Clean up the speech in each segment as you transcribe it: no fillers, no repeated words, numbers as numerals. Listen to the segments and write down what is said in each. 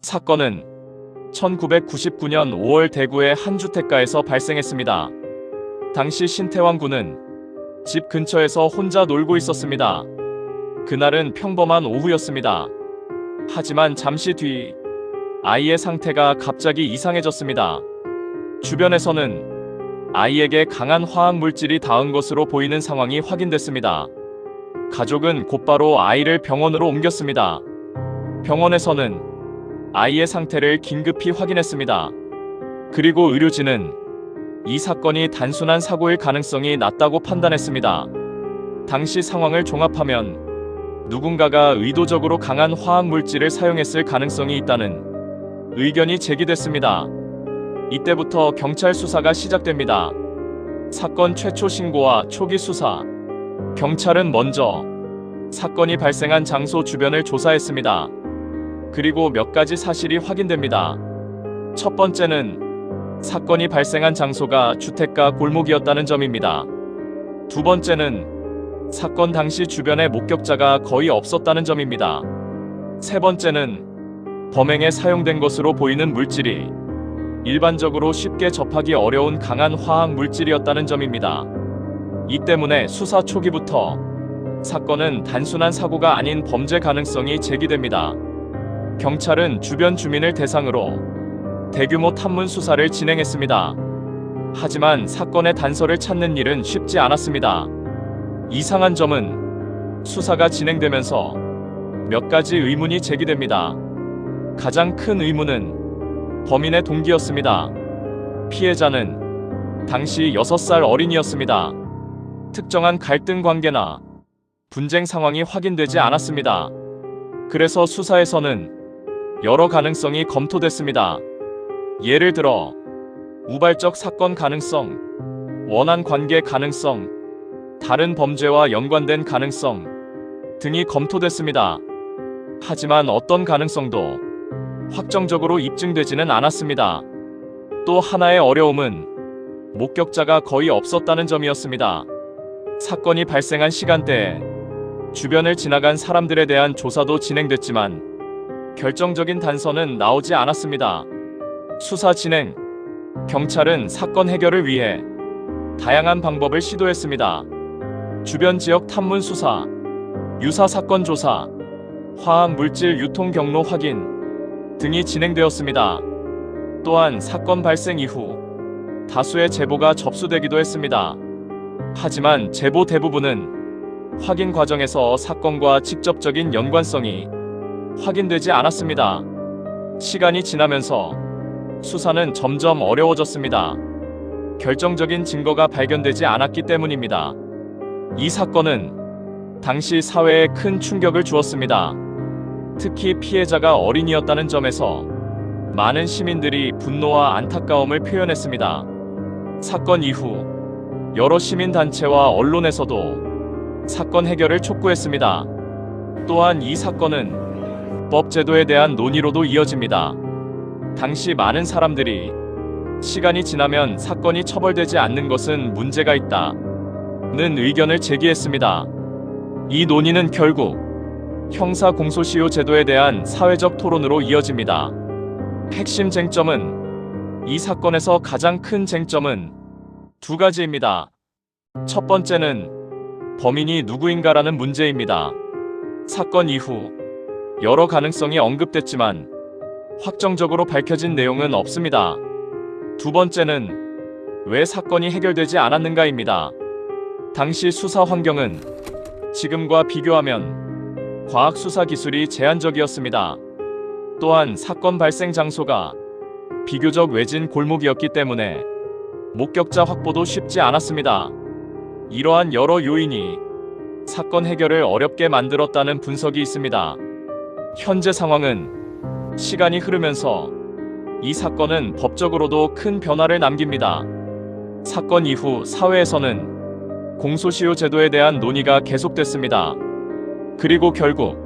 사건은 1999년 5월 대구의 한 주택가에서 발생했습니다. 당시 신태왕 군은 집 근처에서 혼자 놀고 있었습니다. 그날은 평범한 오후였습니다. 하지만 잠시 뒤 아이의 상태가 갑자기 이상해졌습니다. 주변에서는 아이에게 강한 화학 물질이 닿은 것으로 보이는 상황이 확인됐습니다. 가족은 곧바로 아이를 병원으로 옮겼습니다. 병원에서는 아이의 상태를 긴급히 확인했습니다. 그리고 의료진은 이 사건이 단순한 사고일 가능성이 낮다고 판단했습니다. 당시 상황을 종합하면 누군가가 의도적으로 강한 화학 물질을 사용했을 가능성이 있다는 의견이 제기됐습니다. 이때부터 경찰 수사가 시작됩니다. 사건 최초 신고와 초기 수사. 경찰은 먼저 사건이 발생한 장소 주변을 조사했습니다. 그리고 몇 가지 사실이 확인됩니다. 첫 번째는 사건이 발생한 장소가 주택가 골목이었다는 점입니다. 두 번째는 사건 당시 주변에 목격자가 거의 없었다는 점입니다. 세 번째는 범행에 사용된 것으로 보이는 물질이 일반적으로 쉽게 접하기 어려운 강한 화학 물질이었다는 점입니다. 이 때문에 수사 초기부터 사건은 단순한 사고가 아닌 범죄 가능성이 제기됩니다. 경찰은 주변 주민을 대상으로 대규모 탐문 수사를 진행했습니다. 하지만 사건의 단서를 찾는 일은 쉽지 않았습니다. 이상한 점은 수사가 진행되면서 몇 가지 의문이 제기됩니다. 가장 큰 의문은 범인의 동기였습니다. 피해자는 당시 6살 어린이였습니다. 특정한 갈등 관계나 분쟁 상황이 확인되지 않았습니다. 그래서 수사에서는 여러 가능성이 검토됐습니다. 예를 들어 우발적 사건 가능성, 원한 관계 가능성, 다른 범죄와 연관된 가능성 등이 검토됐습니다. 하지만 어떤 가능성도 확정적으로 입증되지는 않았습니다. 또 하나의 어려움은 목격자가 거의 없었다는 점이었습니다. 사건이 발생한 시간대에 주변을 지나간 사람들에 대한 조사도 진행됐지만 결정적인 단서는 나오지 않았습니다. 수사 진행. 경찰은 사건 해결을 위해 다양한 방법을 시도했습니다. 주변 지역 탐문 수사, 유사 사건 조사, 화학 물질 유통 경로 확인 등이 진행되었습니다. 또한 사건 발생 이후 다수의 제보가 접수되기도 했습니다. 하지만 제보 대부분은 확인 과정에서 사건과 직접적인 연관성이 확인되지 않았습니다. 시간이 지나면서 수사는 점점 어려워졌습니다. 결정적인 증거가 발견되지 않았기 때문입니다. 이 사건은 당시 사회에 큰 충격을 주었습니다. 특히 피해자가 어린이였다는 점에서 많은 시민들이 분노와 안타까움을 표현했습니다. 사건 이후 여러 시민단체와 언론에서도 사건 해결을 촉구했습니다. 또한 이 사건은 법 제도에 대한 논의로도 이어집니다. 당시 많은 사람들이 시간이 지나면 사건이 처벌되지 않는 것은 문제가 있다는 의견을 제기했습니다. 이 논의는 결국 형사 공소시효 제도에 대한 사회적 토론으로 이어집니다. 핵심 쟁점은 이 사건에서 가장 큰 쟁점은 두 가지입니다. 첫 번째는 범인이 누구인가라는 문제입니다. 사건 이후 여러 가능성이 언급됐지만 확정적으로 밝혀진 내용은 없습니다. 두 번째는 왜 사건이 해결되지 않았는가입니다. 당시 수사 환경은 지금과 비교하면 과학 수사 기술이 제한적이었습니다. 또한 사건 발생 장소가 비교적 외진 골목이었기 때문에 목격자 확보도 쉽지 않았습니다. 이러한 여러 요인이 사건 해결을 어렵게 만들었다는 분석이 있습니다. 현재 상황은 시간이 흐르면서 이 사건은 법적으로도 큰 변화를 남깁니다. 사건 이후 사회에서는 공소시효 제도에 대한 논의가 계속됐습니다. 그리고 결국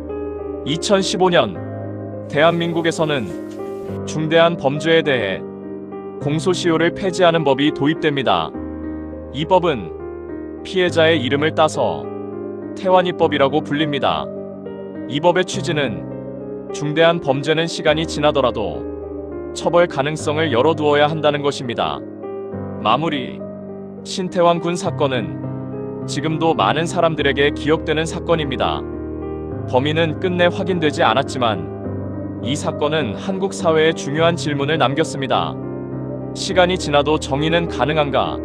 2015년 대한민국에서는 중대한 범죄에 대해 공소시효를 폐지하는 법이 도입됩니다. 이 법은 피해자의 이름을 따서 태완이법이라고 불립니다. 이 법의 취지는 중대한 범죄는 시간이 지나더라도 처벌 가능성을 열어두어야 한다는 것입니다. 마무리. 신태환 군 사건은 지금도 많은 사람들에게 기억되는 사건입니다. 범인은 끝내 확인되지 않았지만 이 사건은 한국 사회에 중요한 질문을 남겼습니다. 시간이 지나도 정의는 가능한가?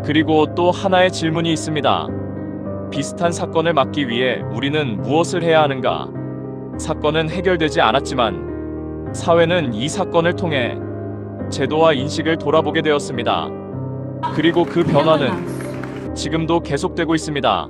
그리고 또 하나의 질문이 있습니다. 비슷한 사건을 막기 위해 우리는 무엇을 해야 하는가? 사건은 해결되지 않았지만 사회는 이 사건을 통해 제도와 인식을 돌아보게 되었습니다. 그리고 그 변화는 지금도 계속되고 있습니다.